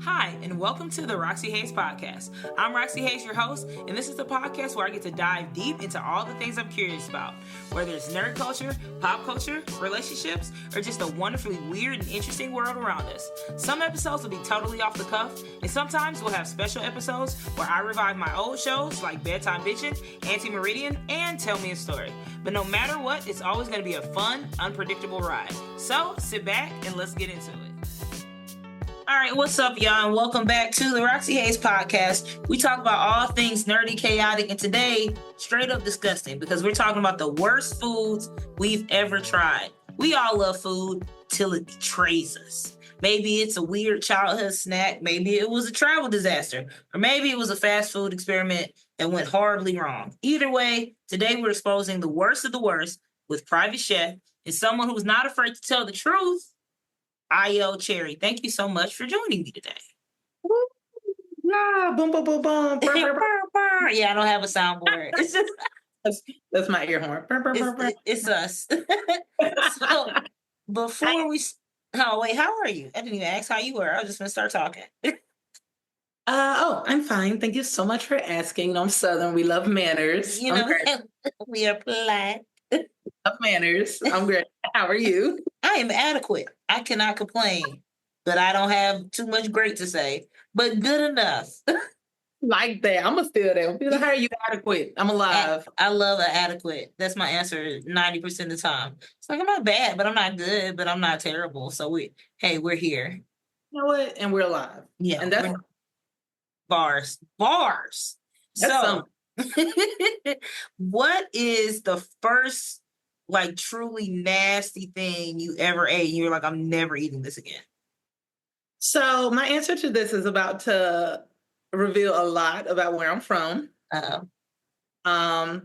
Hi, and welcome to the Roxy Hayes podcast. I'm Roxy Hayes, your host, and this is the podcast where I get to dive deep into all the things I'm curious about, whether it's nerd culture, pop culture, relationships, or just the wonderfully weird and interesting world around us. Some episodes will be totally off the cuff, and sometimes we'll have special episodes where I revive my old shows like Bedtime Bitchin', Anti-Meridian, and Tell Me a Story. But no matter what, it's always going to be a fun, unpredictable ride. So sit back and let's get into it. All right, what's up, y'all, and welcome back to the Roxy Hayes podcast. We talk about all things nerdy, chaotic, and today, straight up disgusting, because we're talking about the worst foods we've ever tried. We all love food till it betrays us. Maybe it's a weird childhood snack, maybe it was a travel disaster, or maybe it was a fast food experiment that went horribly wrong. Either way, today we're exposing the worst of the worst with Private Chef and someone who's not afraid to tell the truth, I.O. Cherry. Thank you so much for joining me today. Nah, boom, boom, boom, boom. Yeah, I don't have a soundboard. It's just that's my ear horn. It's us. So before we, oh wait, how are you? I didn't even ask how you were. I was just gonna start talking. I'm fine. Thank you so much for asking. I'm Southern. We love manners. You know, we are polite. Love manners. I'm great. How are you? I am adequate. I cannot complain, but I don't have too much great to say, but good enough. Like that. I'm going to steal that. Be like, how are you adequate? I'm alive. I love an adequate. That's my answer 90% of the time. It's like, I'm not bad, but I'm not good, but I'm not terrible. So we're here. You know what? And we're alive. Yeah. And that's bars. That's so what is the first like truly nasty thing you ever ate? You're like, I'm never eating this again. So my answer to this is about to reveal a lot about where I'm from.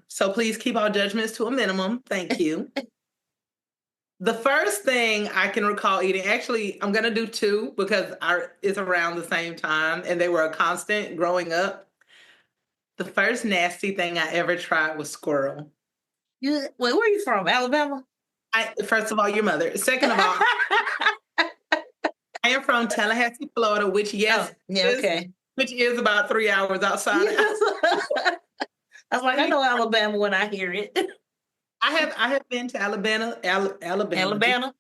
So please keep all judgments to a minimum. Thank you. The first thing I can recall eating, actually, I'm going to do two because it's around the same time and they were a constant growing up. The first nasty thing I ever tried was squirrel. Wait, where are you from? Alabama? First of all, your mother. Second of all, I am from Tallahassee, Florida, which which is about 3 hours outside. Yes. I was like, I know Alabama when I hear it. I have been to Alabama. Alabama.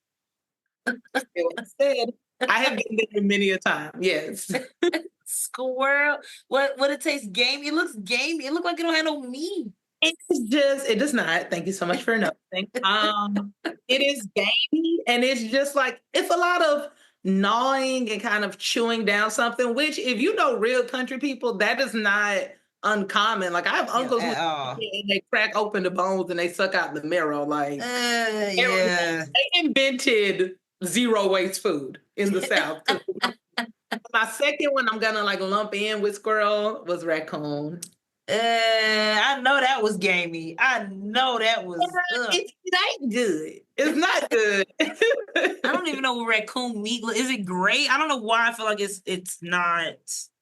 Said I have been there many a time. Yes. Squirrel. What it tastes gamey? It looks gamey. It looks like it don't have no meat. It does not. Thank you so much for nothing. It is gamey and it's just like, it's a lot of gnawing and kind of chewing down something, which if you know real country people, that is not uncommon. Like I have uncles and they crack open the bones and they suck out the marrow. Like they invented zero waste food in the South. My second one I'm gonna like lump in with squirrel was raccoon. I know that was gamey. I know that was. It ain't good. It's not good. I don't even know what raccoon meat is. It great? I don't know why I feel like it's not.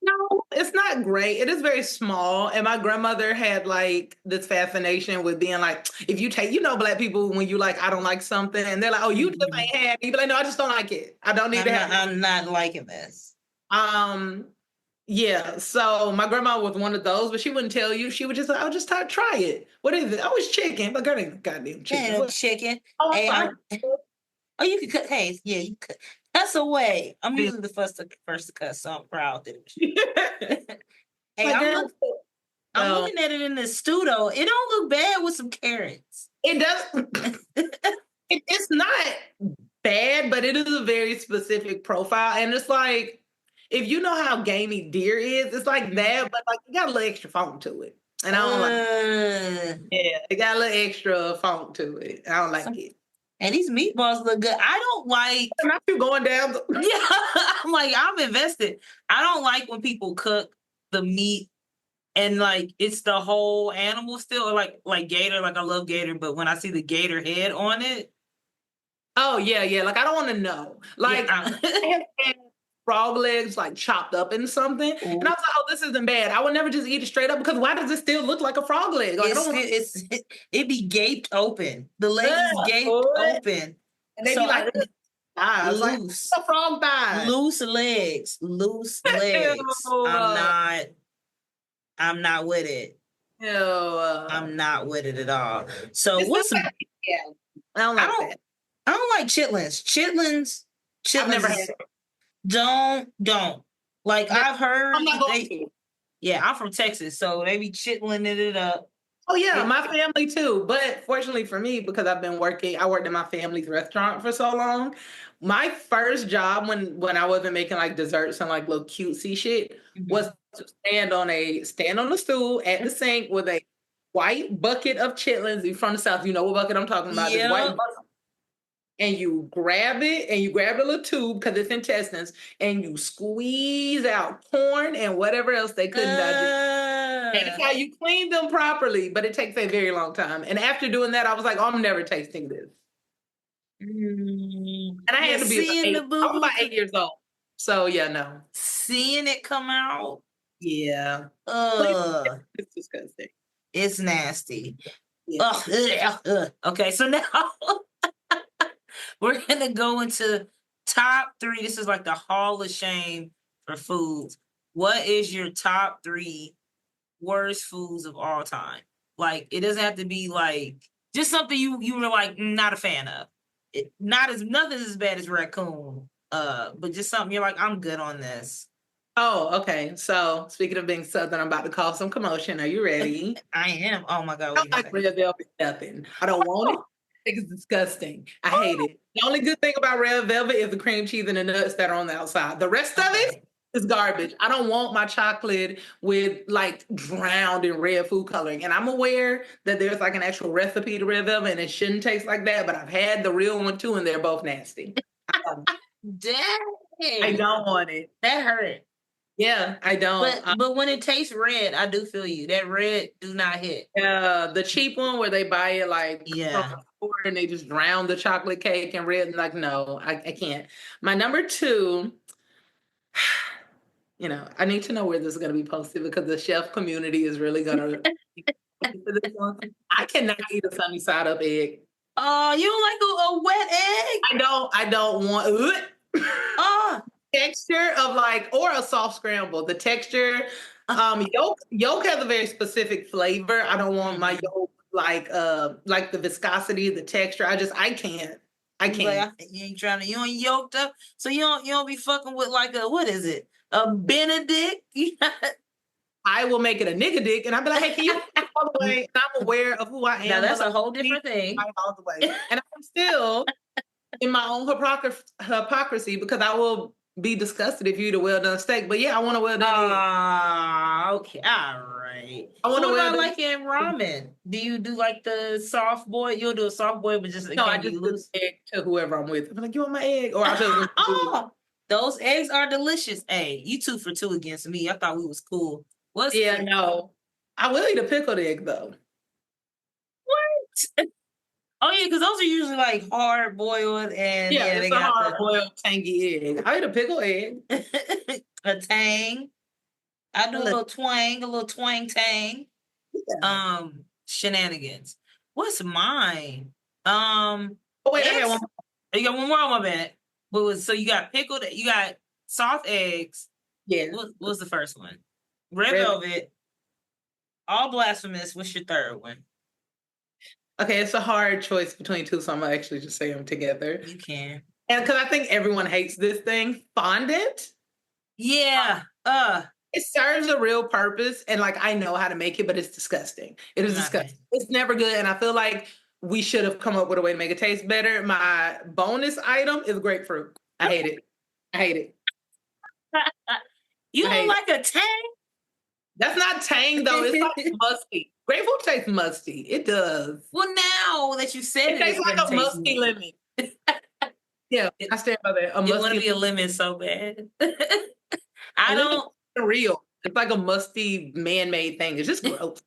No, it's not great. It is very small. And my grandmother had like this fascination with being like, if you take, Black people when you like, I don't like something, and they're like, oh, you just ain't had it. You be like, no, I just don't like it. I don't need to have it. I'm not liking this. Yeah, so my grandma was one of those, but she wouldn't tell you. She would just, I'll just try it. What is it? Oh, it's chicken. But girl, ain't goddamn chicken. Ain't chicken. Oh, you can cut. Hey, yeah, you cut. That's a way. I'm usually the first to cut, so I'm proud that I'm looking at it in the studio. It don't look bad with some carrots. It does. It's not bad, but it is a very specific profile, and it's like, if you know how gamey deer is, it's like that, but like it got a little extra funk to it. And I don't like it. Yeah, it got a little extra funk to it. I don't like it. And these meatballs look good. I don't like... Not you going down. Yeah, I'm like, I'm invested. I don't like when people cook the meat and like it's the whole animal still, like gator. Like I love gator, but when I see the gator head on it... Oh, yeah. Like I don't want to know. Like I have had frog legs like chopped up in something. Ooh. And I was like, oh, this isn't bad. I would never just eat it straight up because why does it still look like a frog leg? Like, it be gaped open. The leg is gaped open. And they be like, I was like, Loose. the frog died. Loose legs. Loose legs. I'm not with it. I'm not with it at all. So what's I don't like that. I don't like chitlins. Chitlins I've never had it. Don't. Like I've heard I'm not going to. Yeah, I'm from Texas, so they be chitlinin' it up. Oh yeah, my family too. But fortunately for me, because I worked in my family's restaurant for so long. My first job when I wasn't making like desserts and like little cutesy shit was to stand on the stool at the sink with a white bucket of chitlins. You're from the South, you know what bucket I'm talking about. This white bucket. And you grab it and you grab a little tube because it's intestines and you squeeze out corn and whatever else they couldn't digest. That's how you clean them properly, but it takes a very long time. And after doing that, I was like, oh, I'm never tasting this. And I had to be I was about 8 years old. So yeah, no. Seeing it come out. Yeah. It's disgusting. It's nasty. Yeah. Okay, so now we're going to go into top 3. This is like the Hall of Shame for foods. What is your top 3 worst foods of all time? Like, it doesn't have to be like, just something you were like, not a fan of. Nothing as bad as raccoon. But just something you're like, I'm good on this. Oh, okay. So speaking of being Southern, I'm about to cause some commotion. Are you ready? I am. Oh my God. I don't like red velvet nothing. I don't want it. It's disgusting. I hate it. The only good thing about red velvet is the cream cheese and the nuts that are on the outside. The rest of it is garbage. I don't want my chocolate with like drowned in red food coloring. And I'm aware that there's like an actual recipe to red velvet and it shouldn't taste like that, but I've had the real one too and they're both nasty. Dang. I don't want it. That hurt. Yeah, I don't. But when it tastes red, I do feel you. That red do not hit. The cheap one where they buy it like from the store and they just drown the chocolate cake in red. And like, no, I can't. My number 2, I need to know where this is going to be posted because the chef community is really going to for this one. I cannot eat a sunny side up egg. Oh, you don't like a wet egg? I don't want texture of like, or a soft scramble. The texture, yolk has a very specific flavor. I don't want my yolk like the viscosity, the texture. I can't. Like, you ain't yoked up, so you don't be fucking with like what is it? A Benedict? I will make it a nigga dick, and I'll be like, hey, can you all the way? And I'm aware of who I am. Now that's a whole different thing. All the way, and I'm still in my own hypocrisy because I will be disgusted if you eat a well done steak. But yeah, I want a well done. Okay, all right. I want what about like in ramen? Do you do like the soft boil? You'll do a soft boil, but just I just lose egg to whoever I'm with. I'm like, you want my egg, or I'll just those eggs are delicious. Hey, you 2 for 2 against me. I thought we was cool. No. I will eat a pickled egg though. What? Oh yeah, because those are usually like hard boiled and they got hard boiled tangy egg. I eat a pickled egg. A tang. I do a little twang tang. Yeah. Shenanigans. What's mine? Wait, I got one. You got one more on my bed. So you got pickled, you got soft eggs. Yeah. What was the first one? Red velvet. All blasphemous. What's your third one? Okay, it's a hard choice between 2, so I'm gonna actually just say them together. You can. And because I think everyone hates this thing, fondant. Yeah. It serves a real purpose, and like I know how to make it, but it's disgusting. It is disgusting. It's never good, and I feel like we should have come up with a way to make it taste better. My bonus item is grapefruit. I hate it. You don't like a tang? That's not tang though. It's like musty. Grapefruit tastes musty. It does. Well, now that you said it tastes like a musty lemon. Yeah, I stand by that. You want to be a lemon so bad. I don't. Real. It's like a musty man-made thing. It's just gross.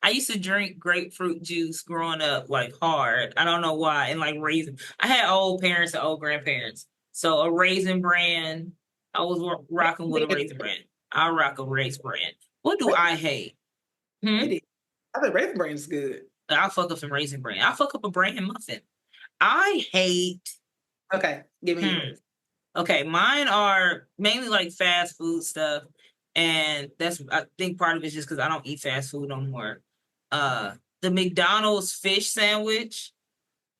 I used to drink grapefruit juice growing up, like hard. I don't know why. And like raisin. I had old parents and old grandparents. So a Raisin Bran. I was rocking with a Raisin Bran. I rock a Raisin Bran. What do I hate? I think Raisin Bran is good. I'll fuck up some Raisin Bran. I'll fuck up a bran muffin. I hate Okay, give me yours. Okay, mine are mainly like fast food stuff, and that's I think part of it's just because I don't eat fast food no more. The McDonald's fish sandwich,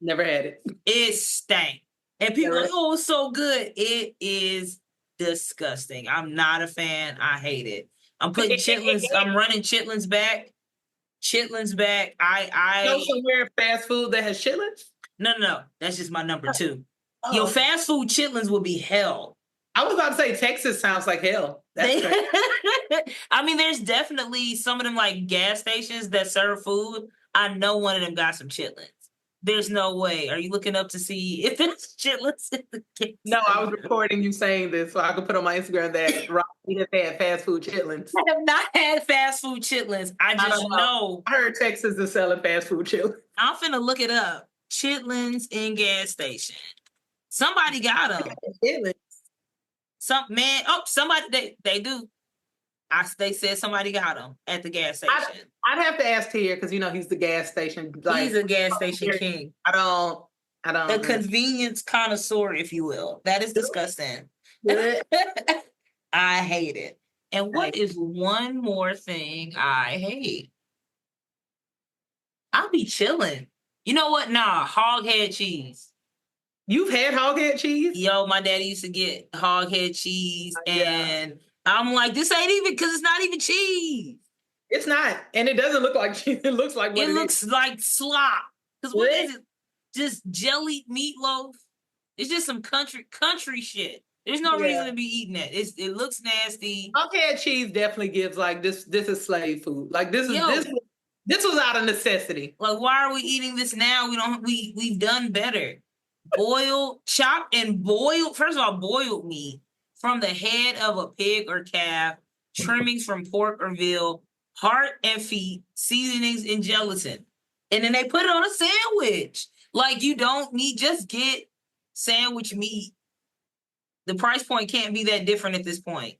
Never had it. it stank, and people are Never. like, "Oh, it's so good." It is disgusting. I'm not a fan. I hate it. I'm putting chitlins. I'm running chitlins back. Chitlins back. Go I somewhere fast food that has chitlins? no. That's just my number two. Oh, Yo, okay. fast food chitlins will be hell. I was about to say Texas sounds like hell. That's They, crazy. I mean, there's definitely some of them like gas stations that serve food. I know one of them got some chitlins. There's no way. Are you looking up to see if it's chitlins in the gas No, I was station? recording you saying this so I could put on my Instagram that Roxy has had fast food chitlins. I have not had fast food chitlins. I I just don't know. know. I heard Texas is selling fast food chitlins. I'm finna look it up. Chitlins in gas station. Somebody got them. Chitlins. Somebody they do. They said somebody got them at the gas station. I'd have to ask Tier because he's the gas station. He's a gas station king. I don't. A convenience connoisseur, if you will. That is disgusting. I hate it. And what is one more thing I hate? I'll be chilling. You know what? Nah, hog head cheese. You've had hog head cheese? Yo, my daddy used to get hog head cheese, Yeah. and I'm like, this ain't even because it's not even cheese. It's not, and it doesn't look like cheese. It looks like it looks like slop. Because what is it? Just jelly meatloaf. It's just some country shit. There's no reason to be eating that. It looks nasty. Hog head cheese definitely gives like this. This is slave food. Like this was out of necessity. Like, why are we eating this now? We've done better. Boiled, chopped and boiled. First of all, boiled meat from the head of a pig or calf, trimmings from pork or veal, heart and feet, seasonings and gelatin. And then they put it on a sandwich. Like, you don't need, just get sandwich meat. The price point can't be that different at this point.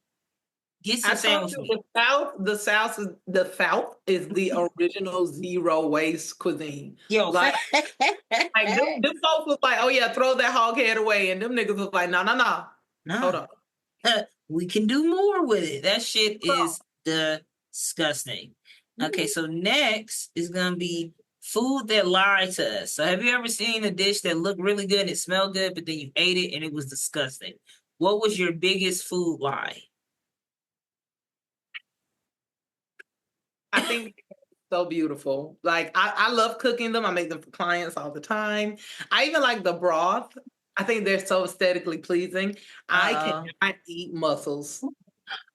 Get some sandwich meat. The South is the original zero waste cuisine. Yo, like them folks was like, oh yeah, throw that hog head away, and them niggas was like, no, hold on. We can do more with it. That shit is disgusting. Okay, so next is gonna be food that lied to us. So have you ever seen a dish that looked really good and it smelled good, but then you ate it and it was disgusting? What was your biggest food lie? I think it's so beautiful. Like I love cooking them. I make them for clients all the time. I even like the broth. I think they're so aesthetically pleasing. I cannot eat mussels.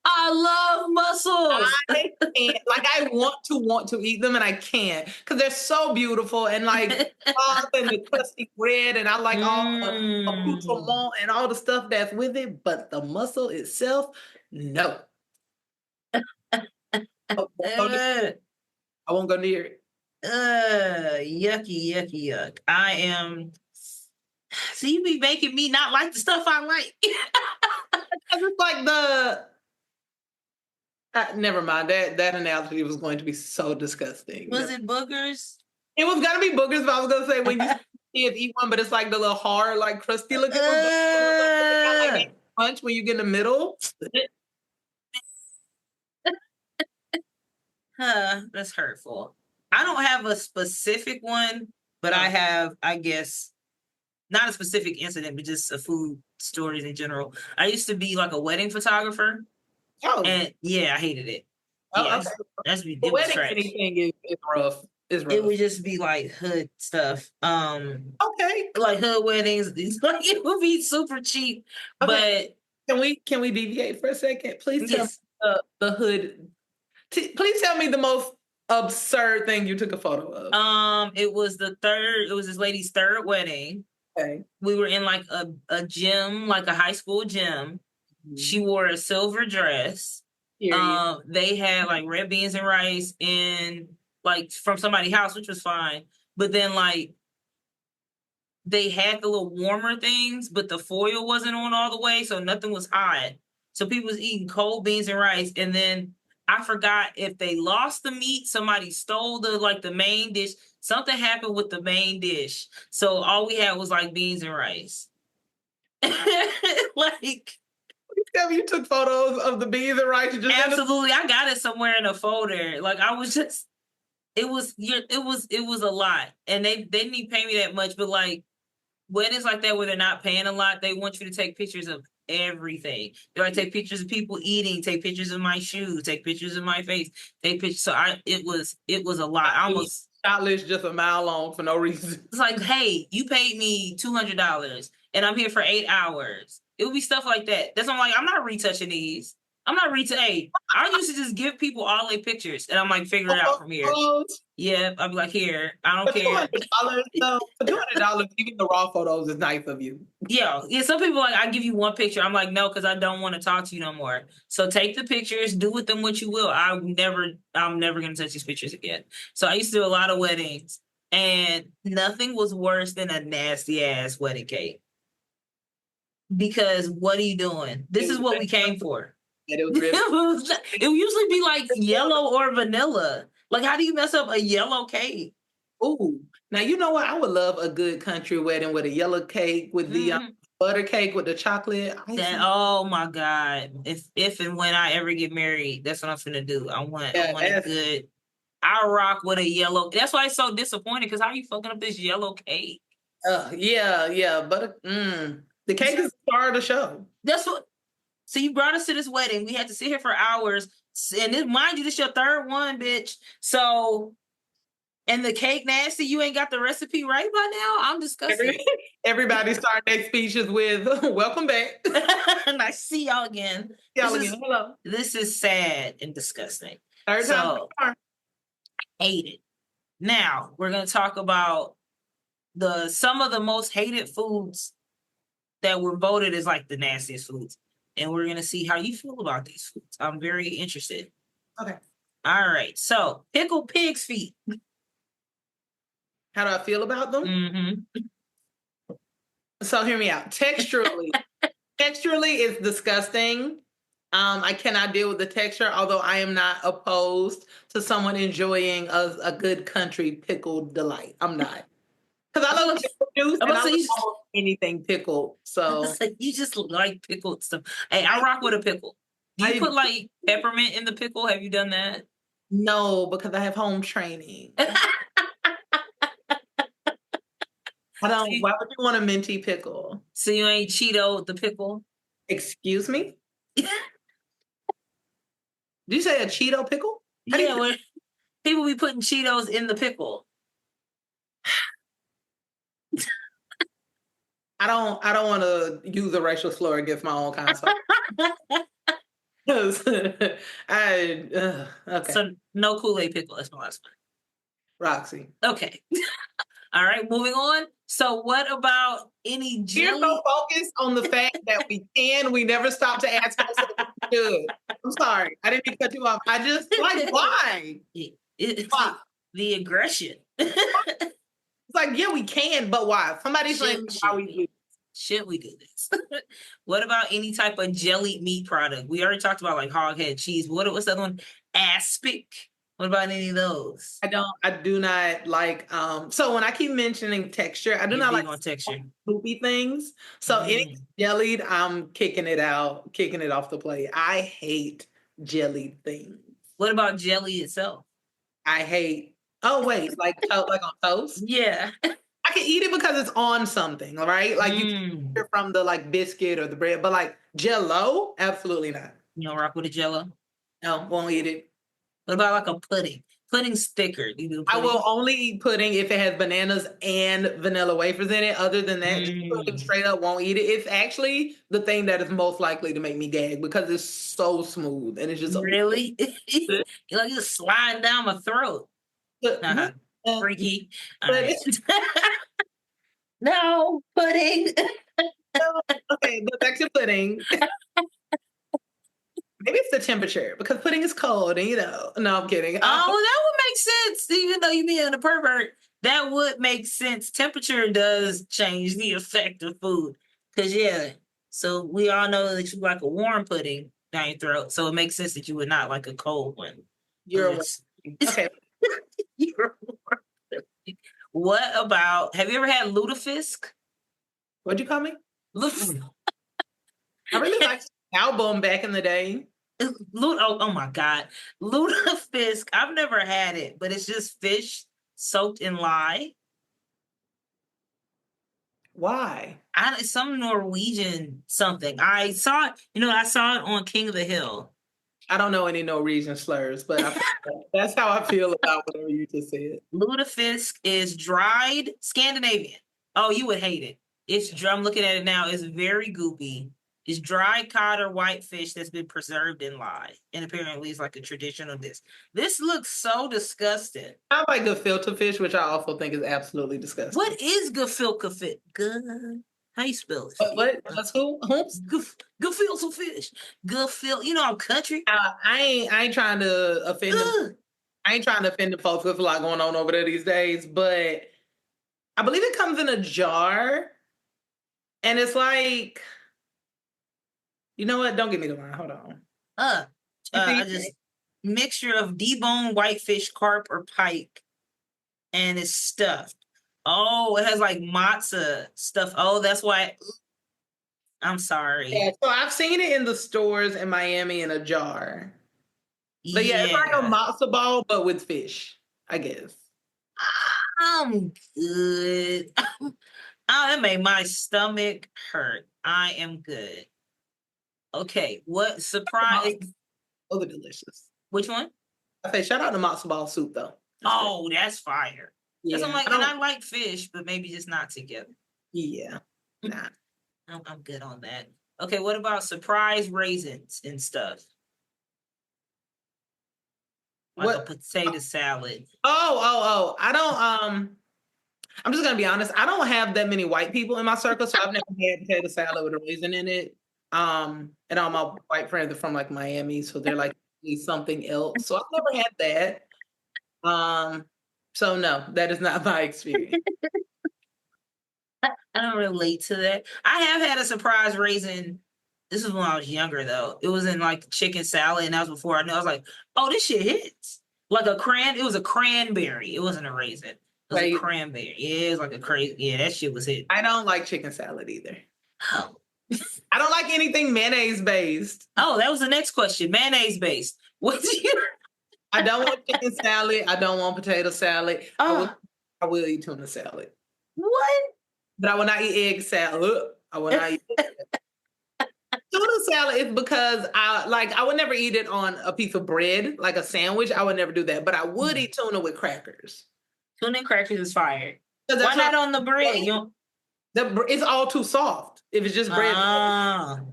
I love mussels. I can't. Like I want to eat them and I can't because they're so beautiful and like broth and the crusty bread and I like all the accoutrement and all the stuff that's with it. But the mussel itself, no. I won't go near it. Yucky, yuck. I am. So you be making me not like the stuff I like. It's like never mind. That analogy was going to be so disgusting. Was it boogers? It was gonna be boogers, but I was gonna say when you see it, eat one, but it's like the little hard, like crusty looking one. Like punch when you get in the middle. That's hurtful. I don't have a specific one, but I have, I guess, not a specific incident, but just a food stories in general. I used to be like a wedding photographer. Oh, and yeah, I hated it. Yeah, okay. That's wedding anything is rough. It would just be like hood stuff. Okay, like hood weddings. Like it would be super cheap. Okay. But can we deviate for a second? Please tell me the hood. Please tell me the most absurd thing you took a photo of. It was this lady's third wedding. Okay. We were in like a gym, like a high school gym. Mm-hmm. She wore a silver dress. They had like red beans and rice in like from somebody's house, which was fine. But then like they had the little warmer things, but the foil wasn't on all the way, so nothing was hot. So people was eating cold beans and rice, and then I forgot if they lost the meat, somebody stole the main dish. Something happened with the main dish. So all we had was like beans and rice. Like, Tell me you took photos of the beans and rice. Just absolutely, I got it somewhere in a folder. Like, I was just, it was a lot, and they didn't even pay me that much. But like weddings like that where they're not paying a lot, they want you to take pictures of everything. They're like, take pictures of people eating, take pictures of my shoes, take pictures of my face, take pictures. So it was a lot. I almost shot list just a mile long for no reason. It's like, hey, you paid me $200 and I'm here for 8 hours. It would be stuff like that. That's why I'm like, I'm not retouching these. I'm not hey, I used to just give people all their pictures and I'm like, figure it out from here. Yeah, I'll be like, here, I don't care. $200 though, for $200, even the raw photos is nice of you. Yeah. Some people like, I give you one picture. I'm like, no, because I don't want to talk to you no more. So take the pictures, do with them what you will. I'm never gonna touch these pictures again. So I used to do a lot of weddings, and nothing was worse than a nasty ass wedding cake. Because what are you doing? This is what we came for. It would usually be like yellow or vanilla. Like, how do you mess up a yellow cake? Ooh, now you know what? I would love a good country wedding with a yellow cake with the butter cake with the chocolate. Oh my God! If and when I ever get married, that's what I'm gonna do. I want a good. I rock with a yellow. That's why it's so disappointing. Because how are you fucking up this yellow cake? Yeah, but the cake is the star of the show. That's what. So you brought us to this wedding. We had to sit here for hours, and mind you, this your third one, bitch. So. And the cake nasty, you ain't got the recipe right by now? I'm disgusted. Everybody start their speeches with, welcome back. And I see y'all again. Hello. This is sad and disgusting. Third time. Hate it. Now, we're going to talk about some of the most hated foods that were voted as like the nastiest foods. And we're going to see how you feel about these foods. I'm very interested. Okay. All right. So, pickled pig's feet. How do I feel about them? Mm-hmm. So hear me out. Texturally, it's disgusting. I cannot deal with the texture, although I am not opposed to someone enjoying a good country pickled delight. I'm not. Because I love pickle juice and I love anything pickled. So you just like pickled stuff. Hey, I rock with a pickle. Do you put like peppermint in the pickle? Have you done that? No, because I have home training. Why would you want a minty pickle? So you ain't Cheeto the pickle? Excuse me? Did you say a Cheeto pickle? Yeah, people be putting Cheetos in the pickle. I don't want to use a racial slur against my own consort. Okay. So no Kool-Aid pickle. That's my last one. Roxxy. Okay. All right, moving on. So what about any jelly? You're so focused on the fact that we never stop to ask ourselves if we should. I'm sorry. I didn't mean to cut you off. I just, like, why? Why? The aggression. It's like, yeah, we can, but why? Somebody's like, why we do. Should we do this? What about any type of jellied meat product? We already talked about like hog head cheese. What's the other one? Aspic. What about any of those? I do not like, so when I keep mentioning texture, I do not like texture. Poopy things. So any jellied, I'm kicking it off the plate. I hate jellied things. What about jelly itself? I hate, like on toast? Yeah. I can eat it because it's on something, right? Like you can eat it from the like biscuit or the bread, but like Jell-O, absolutely not. You don't rock with a Jell-O? No, won't eat it. What about like a pudding? Pudding's thicker. Do you do pudding? I will only eat pudding if it has bananas and vanilla wafers in it. Other than that, pudding straight up won't eat it. It's actually the thing that is most likely to make me gag because it's so smooth and it's just really you're like just sliding down my throat. Freaky. No pudding. Okay, but back to pudding. Maybe it's the temperature because pudding is cold and no, I'm kidding. Oh, that would make sense. Even though you being a pervert, that would make sense. Temperature does change the effect of food. Because, so we all know that you like a warm pudding down your throat. So it makes sense that you would not like a cold one. Okay. You're a warm pudding. What about, have you ever had lutefisk? What'd you call me? I really liked the album back in the day. Oh my God. Lutefisk. I've never had it, but it's just fish soaked in lye. Why? It's some Norwegian something. I saw it, I saw it on King of the Hill. I don't know any Norwegian slurs, but that's how I feel about whatever you just said. Lutefisk is dried Scandinavian. Oh, you would hate it. I'm looking at it now. It's very goopy. It's dried cod or whitefish that's been preserved in lye. And apparently it's like a traditional dish. This looks so disgusting. I like gefilte fish, which I also think is absolutely disgusting. What is gefilte fish? How you spell it? What's who? Gefilte fish. Gefilte. I'm country. I ain't trying to offend them. I ain't trying to offend the folks with a lot going on over there these days, but I believe it comes in a jar. And it's like, you know what? Don't give me the line. Hold on. I just mixture of deboned whitefish, carp, or pike, and it's stuffed. Oh, it has like matzah stuff. Oh, that's why. I'm sorry. Yeah, so I've seen it in the stores in Miami in a jar. But yeah, it's like a matzo ball, but with fish, I guess. I'm good. That made my stomach hurt. I am good. Okay, what surprise? Those are delicious. Which one? I say shout out to matzo ball soup though. That's fire. Yeah, I'm like, I like fish, but maybe just not together. Yeah, nah. I'm good on that. Okay, what about surprise raisins and stuff? Like a potato salad. Oh. I don't I'm just gonna be honest. I don't have that many white people in my circle, so I've never had potato salad with a raisin in it. And all my white friends are from like Miami, so they're like something else. So I've never had that. So no, that is not my experience. I don't relate to that. I have had a surprise raisin. This is when I was younger, though. It was in like chicken salad, and that was before I knew. I was like, "Oh, this shit hits!" Like it was a cranberry. It wasn't a raisin. It was a cranberry. Yeah, it was like a crazy. Yeah, that shit was hit. I don't like chicken salad either. Oh. I don't like anything mayonnaise based. Oh, that was the next question. Mayonnaise based. What's your? I don't want chicken salad. I don't want potato salad. I will eat tuna salad. What? But I will not eat egg salad. I will not eat tuna salad is because I would never eat it on a piece of bread, like a sandwich. I would never do that. But I would eat tuna with crackers. Tuna and crackers is fire. Why not on the bread? It's all too soft. If it's just bread.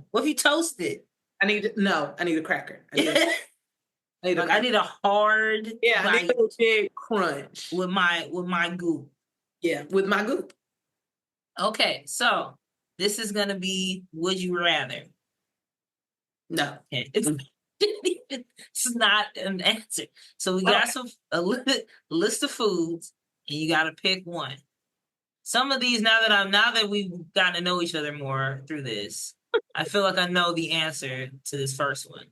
What if you toast it? I need a cracker. I need a hard I need a big crunch. With my goop. Yeah, with my goop. Okay, so this is gonna be would you rather? No. Okay. It's not an answer. So we got a list of foods, and you gotta pick one. Some of these now that we've gotten to know each other more through this, I feel like I know the answer to this first one.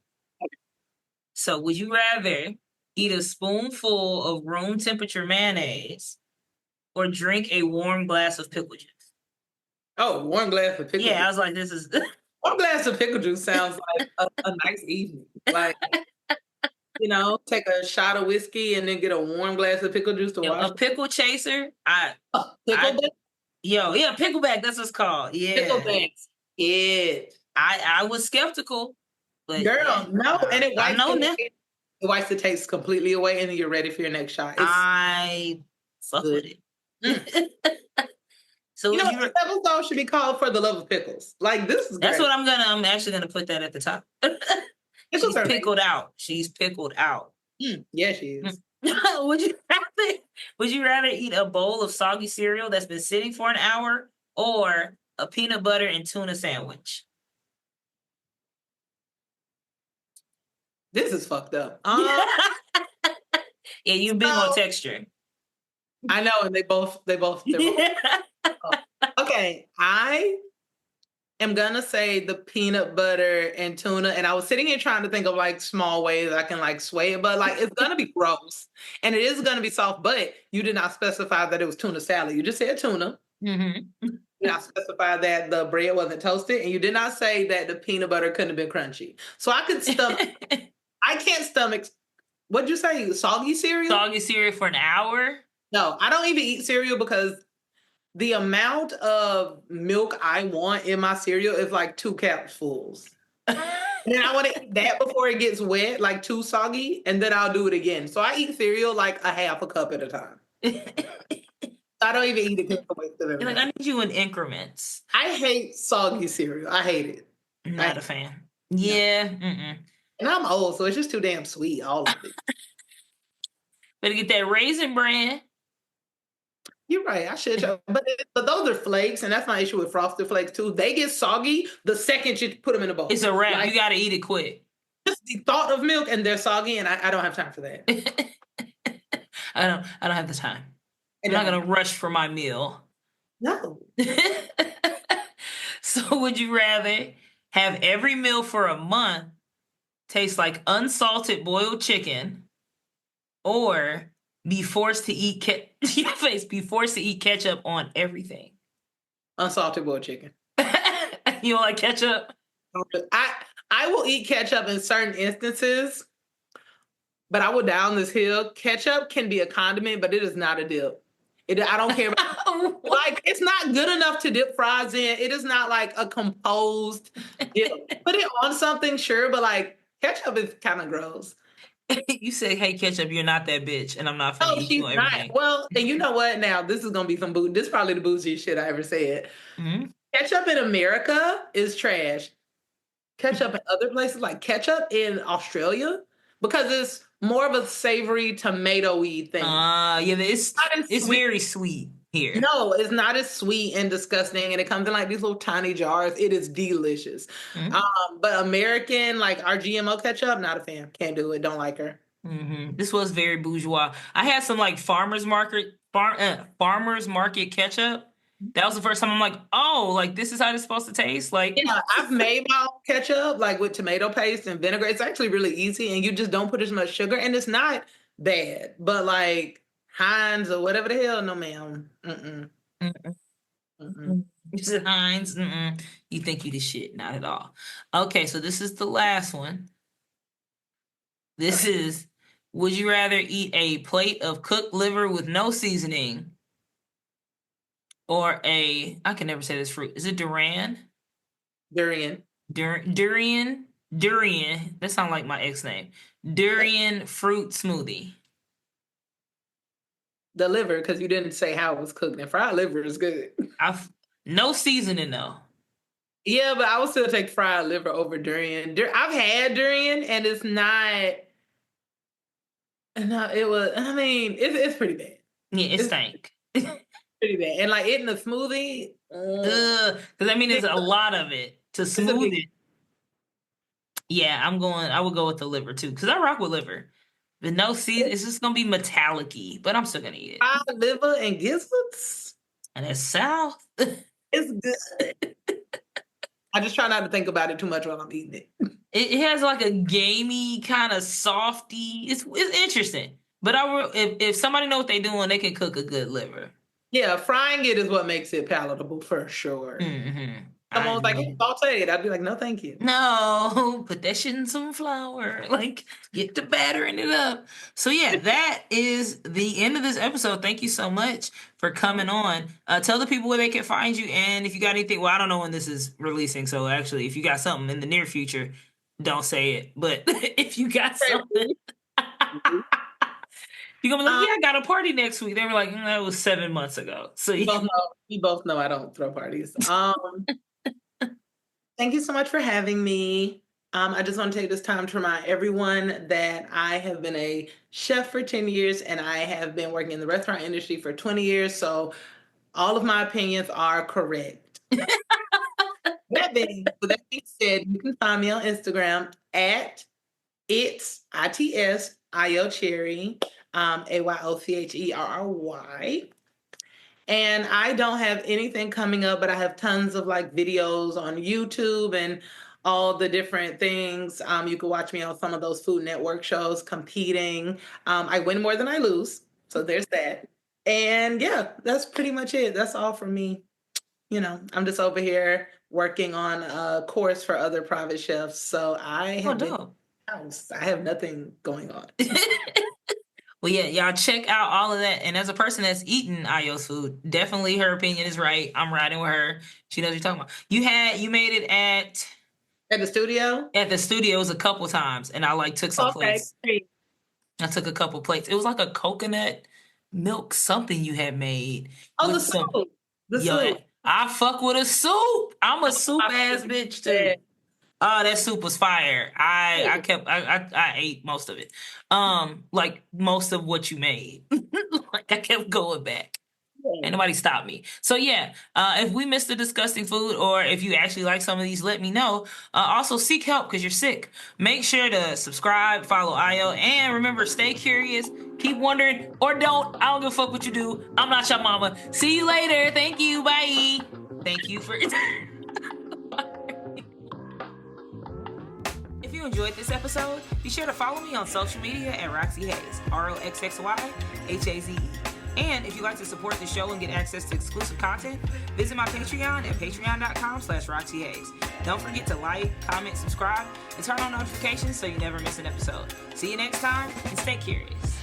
So would you rather eat a spoonful of room temperature mayonnaise or drink a warm glass of pickle juice? Oh, warm glass of pickle juice. Yeah, I was like, this is warm glass of pickle juice sounds like a nice evening. Like, take a shot of whiskey and then get a warm glass of pickle juice to wash. A pickle chaser. Pickleback? Pickleback, that's what it's called. Yeah. Pickleback. Yeah. I was skeptical. But girl, no. And it wipes the taste completely away and then you're ready for your next shot. I fuck with it. So this episode should be called For the Love of Pickles. Like, this is great. That's what I'm actually gonna put that at the top. She's pickled out. She's pickled out. Yeah, she is. Would you rather eat a bowl of soggy cereal that's been sitting for an hour or a peanut butter and tuna sandwich? This is fucked up. Yeah, you're big on texture. I know, and they're both. Okay, I am gonna say the peanut butter and tuna, and I was sitting here trying to think of like small ways I can like sway it, but like it's gonna be gross and it is gonna be soft. But you did not specify that it was tuna salad. You just said tuna. Mm-hmm. did not specify that the bread wasn't toasted, and you did not say that the peanut butter couldn't have been crunchy. So I could stomach. I can't stomach. What'd you say? Soggy cereal? Soggy cereal for an hour? No, I don't even eat cereal because the amount of milk I want in my cereal is like 2 capfuls. And then I want to eat that before it gets wet, like too soggy, and then I'll do it again. So I eat cereal like a half a cup at a time. I don't even eat it because You're like, I need you in increments. I hate soggy cereal. I hate it. Not a fan. Yeah. Mm-mm. And I'm old, so it's just too damn sweet, all of it. Better get that Raisin Bran. You're right. I should. But those are flakes, and that's my issue with Frosted Flakes too. They get soggy the second you put them in a bowl. It's a wrap. Like, you got to eat it quick. Just the thought of milk and they're soggy, and I don't have time for that. I don't have the time. I'm not gonna rush for my meal. No. So would you rather have every meal for a month taste like unsalted boiled chicken, or be forced to eat be forced to eat ketchup on everything? Unsalted boiled chicken. You don't like ketchup? I will eat ketchup in certain instances, but I will down this hill. Ketchup can be a condiment, but it is not a dip. I don't care about like it's not good enough to dip fries in. It is not like a composed dip. Put it on something, sure, but like ketchup is kind of gross. You say, "Hey, ketchup, you're not that bitch," and I'm not finna eat you on everything. Well, and you know what? Now this is gonna be some this is probably the bougie shit I ever said. Mm-hmm. Ketchup in America is trash. Ketchup in other places, like ketchup in Australia, because it's more of a savory tomato-y thing. Yeah, it's very sweet here. No, it's not as sweet and disgusting, and it comes in like these little tiny jars. It is delicious. Mm-hmm. But American, like our GMO ketchup, not a fan. Can't do it. Don't like her. Mm-hmm. This was very bourgeois. I had some like farmers market ketchup. That was the first time I'm like, oh, like this is how it's supposed to taste. Like, yeah, I've made my own ketchup, like with tomato paste and vinegar. It's actually really easy, and you just don't put as much sugar, and it's not bad. But like Heinz or whatever the hell, no, ma'am. Mm-mm. Mm-mm. Mm-mm. You said Heinz. Mm-mm. You think you the shit? Not at all. Okay, so this is the last one. This is: would you rather eat a plate of cooked liver with no seasoning, or I can never say this fruit. Is it durian? Durian. Durian. That sounds like my ex name. Durian fruit smoothie. The liver, because you didn't say how it was cooked. And fried liver is good. No seasoning though. Yeah, but I would still take fried liver over durian. I've had durian, and it's not. No, it was. I mean, it's pretty bad. Yeah, it stank. Pretty bad, and like it in a smoothie. Because I mean, there's a lot of it to smooth it. Yeah, I would go with the liver too, because I rock with liver. But no season, it's just gonna be metallic-y, but I'm still gonna eat it. Fried liver and gizzards. And it's South. It's good. I just try not to think about it too much while I'm eating it. It has like a gamey kind of softy. It's interesting. But if somebody know what they're doing, they can cook a good liver. Yeah, frying it is what makes it palatable for sure. Mm-hmm. Someone was like, "Hey, saute it." I'd be like, "No, thank you." No, put that shit in some flour. Like, get the battering it up. So yeah, that is the end of this episode. Thank you so much for coming on. Tell the people where they can find you, and if you got anything. Well, I don't know when this is releasing, so actually, if you got something in the near future, don't say it. But if you got something. You're going to be like, yeah, I got a party next week. They were like, that was 7 months ago. So we both know I don't throw parties. Thank you so much for having me. I just want to take this time to remind everyone that I have been a chef for 10 years and I have been working in the restaurant industry for 20 years. So all of my opinions are correct. That being said, you can find me on Instagram at ITSIOCherry. AYOCHERRY. And I don't have anything coming up, but I have tons of like videos on YouTube and all the different things. You can watch me on some of those Food Network shows competing. I win more than I lose. So there's that. And yeah, that's pretty much it. That's all from me. I'm just over here working on a course for other private chefs. So I have been dope. house. I have nothing going on. Well, yeah, y'all check out all of that. And as a person that's eaten Ayo's food, definitely her opinion is right. I'm riding with her. She knows what you're talking about. You made it At the studio? at the studios a couple times, and I took some plates. Great. I took a couple plates. It was like a coconut milk something you had made. Oh, the with some- soup. The Yo, soup. I fuck with a soup. I'm a soup ass bitch too. Yeah. Oh, that soup was fire. I ate most of it. Like most of what you made. Like I kept going back. Ain't nobody stopped me. So yeah, if we missed the disgusting food, or if you actually like some of these, let me know. Also seek help because you're sick. Make sure to subscribe, follow Ayo, and remember, stay curious, keep wondering, or don't. I don't give a fuck what you do. I'm not your mama. See you later. Thank you. Bye. Thank you for. If you enjoyed this episode, be sure to follow me on social media at Roxy Hayes, ROXXYHAZE. And if you'd like to support the show and get access to exclusive content, visit my Patreon at patreon.com/RoxyHayes. Don't forget to like, comment, subscribe, and turn on notifications so you never miss an episode. See you next time, and stay curious.